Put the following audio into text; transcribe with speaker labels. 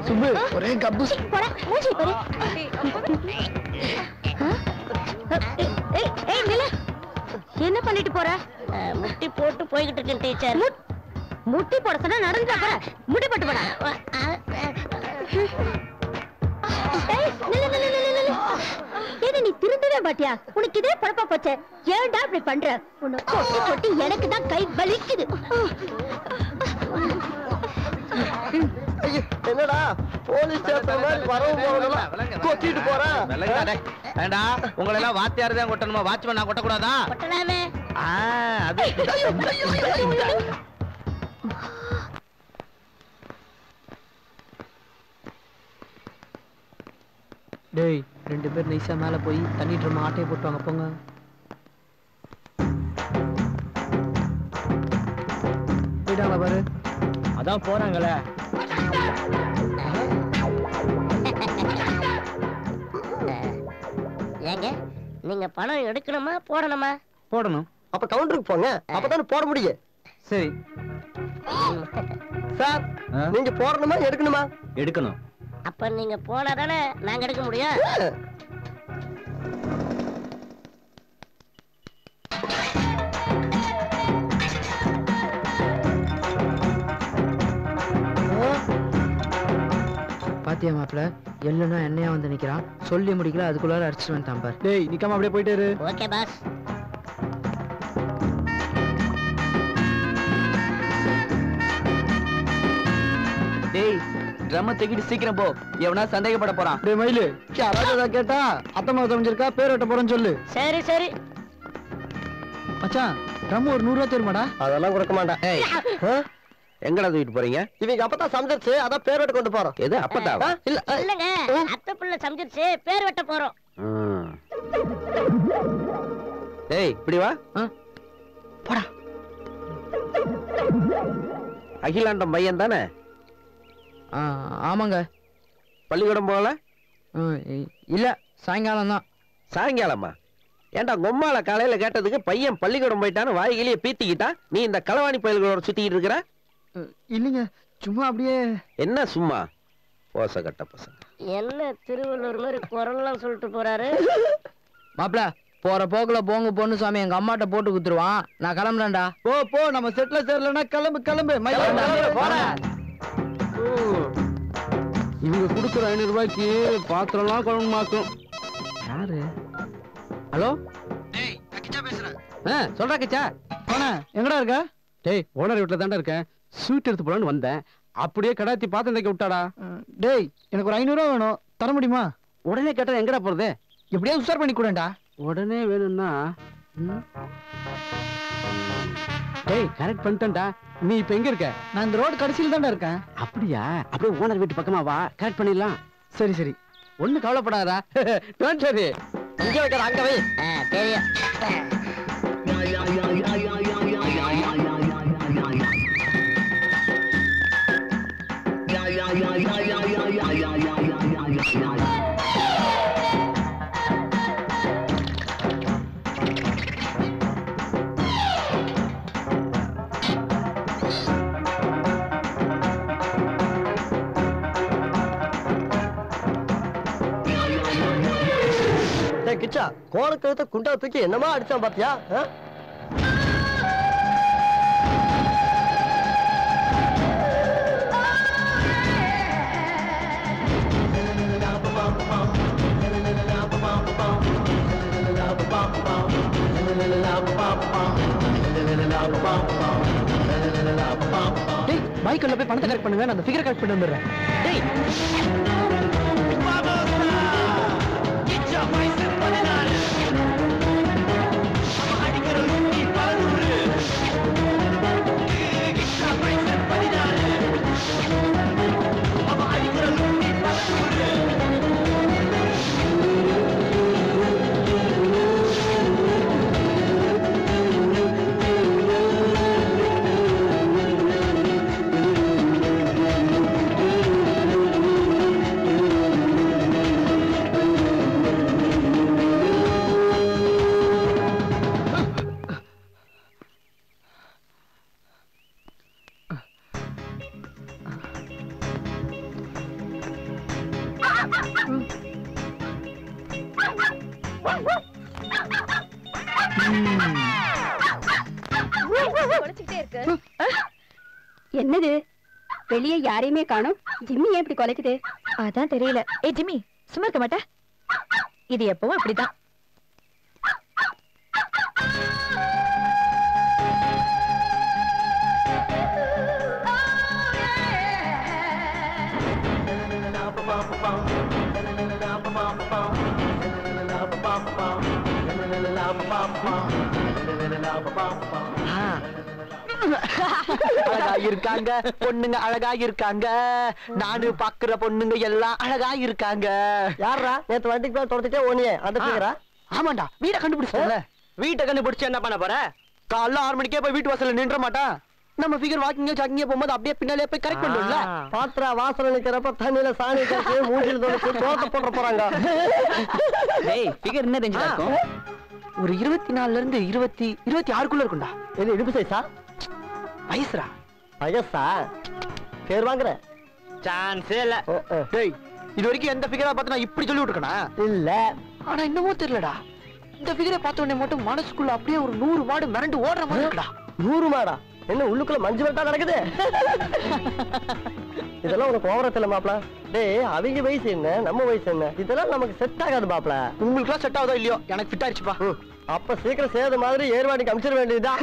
Speaker 1: சுப்பு ஒரே கப்பு
Speaker 2: போடா மூஞ்சி பாரு. ஏய் நில என்ன பண்ணிட்டு போற?
Speaker 3: முட்டி போட்டு போய்கிட்டு இருக்கேன் டீச்சர்.
Speaker 2: முட்டி போட சொன்னா நடந்துடா போற. முட்டி போட்டு போடா. ஏன் நீ திருந்தவே மாட்டியா? உனக்கு இதே பழப்பா போச்சே. ஏன்டா இப்படி பண்ற? உன்னை கொட்டி கொட்டி எனக்கு தான் கை வலிக்குது.
Speaker 1: என்னடா போலீஸ் ஸ்டேஷன் மாதிரி வரவும் போறதெல்லாம் கொட்டிட்டு போறேன்.
Speaker 4: வேண்டா உங்களை எல்லாம் வாத்தியார் தான் கொட்டணுமா? வாட்ச்மேன் நான் கொட்டக்கூடாதா?
Speaker 3: கொட்டலாமே.
Speaker 4: அது
Speaker 5: டேய் 2 பேர் நைஸா மேல போய் தண்ணி ட்ரம் ஆட்டையை போட்டுவாங்க போங்க. போயிட்டாங்களா பாரு.
Speaker 4: அதான் போறாங்களே.
Speaker 3: ஏங்க நீங்க பணம் எடுக்கணுமா போடணுமா?
Speaker 4: போடணும்.
Speaker 1: அப்ப கவுண்டருக்கு போங்க, அப்பதானே போட முடியும்.
Speaker 4: சரி
Speaker 1: சார் நீங்க போடணுமா எடுக்கணுமா?
Speaker 4: எடுக்கணும்.
Speaker 3: அப்ப நீங்க போனாதானே நாங்க எடுக்க முடியும்.
Speaker 5: பாத்தியா மாப்பிள எல்லனா என்னையா வந்து நிக்கிறான். சொல்லி முடிக்கல அதுக்குள்ளார அடிச்சுட்டு வந்துட்டான் பாரு.
Speaker 1: டேய் நிக்காம அப்படியே போயிட்டே இரு.
Speaker 3: Okay boss.
Speaker 4: டேய் ட்ரம்ம தூக்கிட்டு சீக்கிரம் போ. எவனா சந்தேகப்பட போறான்.
Speaker 1: டேய் மயிலு யாராவது கேட்டா அத்தமா சமைஞ்சிருக்கா பேர் வெட்ட போறேன்னு சொல்லு.
Speaker 3: சரி சரி.
Speaker 1: மச்சான் ட்ரம் ஒரு 100 ரூபா தருமாடா? அதெல்லாம் கொடுக்க மாட்டேன்.
Speaker 4: ஏய் எங்கடா தூக்கிட்டு போறீங்க?
Speaker 1: இவங்க அப்பதான் சமைச்சிருச்சு, அதான் பேர் வெட்ட கொண்டு போறோம்.
Speaker 4: எது அப்பதாவா?
Speaker 1: இல்ல
Speaker 3: இல்லங்க அத்தை புள்ள சமைச்சிருச்சு, பேர் வெட்ட போறோம்.
Speaker 4: டேய் இப்படி வா. போடா. அகிலாண்டம் பையன் தானே?
Speaker 5: ஆமாங்க.
Speaker 4: பள்ளிக்கூடம் போகல?
Speaker 5: இல்ல சாயங்காலம் தான்.
Speaker 4: சாயங்காலமா? ஏன்டா கொம்மால காலையில கேட்டதுக்கு பையன் பள்ளிக்கூடம் போயிட்டான்னு வாய்கிலேயே பீத்திக்கிட்டா நீ இந்த களவாணி பயல்களோட சுத்திக்கிட்டு இருக்கிற?
Speaker 1: இல்லைங்க சும்மா அப்படியே.
Speaker 4: என்ன சும்மா? போச கட்ட பசங்க.
Speaker 3: என்ன திருவள்ளூர் மாதிரி குரல்லாம் சொல்லிட்டு போறாரு.
Speaker 5: மாப்பிள போற போக்குல போங்க பொண்ணு சாமி எங்க அம்மாட்ட போட்டு குத்துருவான். நான் கிளம்புறேன்டா.
Speaker 1: போ போ நம்ம செட்ல சேரலனா கிளம்பு கிளம்பு.
Speaker 4: இவங்க கொடுக்குற 500 ரூபாய்க்கு பாத்திரம்லாம் குழம்புமாக்கும்.
Speaker 5: யாரு? ஹலோ
Speaker 1: டேய் கிச்சா பேசுறேன்.
Speaker 5: சொல்றா கிச்சா.
Speaker 1: போனா எங்கடா இருக்க?
Speaker 4: டேய் ஓனர் வீட்டுல தாண்டா இருக்கேன். ஸ்வீட் எடுத்து போலான்னு வந்தேன். அப்படியே கடாத்தி பாத்திரம் தைக்க விட்டாடா.
Speaker 1: டேய் எனக்கு ஒரு 500 ரூபா வேணும், தர முடியுமா?
Speaker 4: உடனே கேட்டா எங்கடா போறது?
Speaker 1: எப்படியா உஷார் பண்ணி கூடண்டா.
Speaker 4: உடனே வேணும்னா டேய் கரெக்ட் பண்ணிட்டேன்டா. நீ இப்ப எங்க இருக்க?
Speaker 1: நான் இந்த ரோடு கடைசியில தான்டா இருக்கேன்.
Speaker 4: அப்படியா? அப்படியே ஓனர் வீட்டு பக்கமா வா, கரெக்ட் பண்ணிடலாம்.
Speaker 1: சரி சரி
Speaker 5: ஒண்ணு கவலைப்படாதா.
Speaker 4: சரி
Speaker 1: இங்க வைக்கிற அங்க வை.
Speaker 3: தெரியும்.
Speaker 1: கிச்சா கோலக்கழுத்த குண்டா தூக்கி என்னமா அடிச்சான் பாத்தியா?
Speaker 5: பைக்குள்ள போய் பணத்தை கரெக்ட் பண்ணுங்க. நான் அந்த ஃபிகர் கரெக்ட் பண்ணி வந்துடுறேன். டேய்
Speaker 2: என்னது வெளியே யாரையுமே காணோம். ஜிம்மி ஏன் இப்படி குலைக்குது?
Speaker 6: அதான் தெரியல. ஏ ஜிம்மி, சும்மா இருக்க மாட்டே? இது எப்பவும் அப்படிதான்.
Speaker 1: அழகா இருக்காங்க பொண்ணுங்க, அழகா இருக்காங்க. நானு பாக்குற பொண்ணுங்க எல்லாம் அழகா இருக்காங்க. யாரா நேத்து வண்டிக்கு மேல தொடர்ந்துட்டே ஓனியே அந்த பிகரா? ஆமாண்டா, வீட்டை கண்டுபிடிச்சல. வீட்டை கண்டுபிடிச்சு என்ன பண்ண போற? காலைல 6 மணிக்கே போய் வீட்டு வாசல்ல நின்ற மாட்டான். நம்ம ஃபிகர் வாக்கிங்க ஜாக்கிங்க போகும்போது அப்படியே பின்னாலே போய் கரெக்ட் பண்ணுவோம்ல. பாத்ரா வாசல்ல நிக்கிறப்ப தண்ணியில சாணி கட்டி மூஞ்சில தொலைச்சு தோட்ட போட போறாங்க.
Speaker 5: டேய் ஃபிகர் என்ன ரேஞ்சில இருக்கும்?
Speaker 1: ஒரு 24ல இருந்து 26க்குள்ள இருக்கும்டா. இது இடுப்பு சைஸா? வயசுரா? வயசா? பேர் வாங்குற சான்ஸே இல்ல. டேய், இது வரைக்கும் எந்த ஃபிகரா பார்த்து நான் இப்படி சொல்லி விட்டுருக்கனா? இல்ல. ஆனா இன்னமும் தெரியலடா. இந்த ஃபிகரை பார்த்த உடனே மட்டும் மனசுக்குள்ள அப்படியே ஒரு 100 மாடு மிரண்டு ஓடுற மாதிரி இருக்குடா. 100 மாடா? என்ன உள்ளுக்குள்ள மஞ்சு வெட்டா நடக்குது? இதெல்லாம் உனக்கு ஓவரத்துல மாப்ள. டேய், அவங்க வயசு என்ன, நம்ம வயசு என்ன? இதெல்லாம் நமக்கு செட் ஆகாது மாப்ள. உங்களுக்கு செட் ஆகுதோ இல்லையோ, எனக்கு ஃபிட் ஆயிடுச்சுப்பா. அப்ப சீக்கிரம் சேத மாதிரி ஏர்வாடிக்கு அமிச்சிட வேண்டியதுதான்.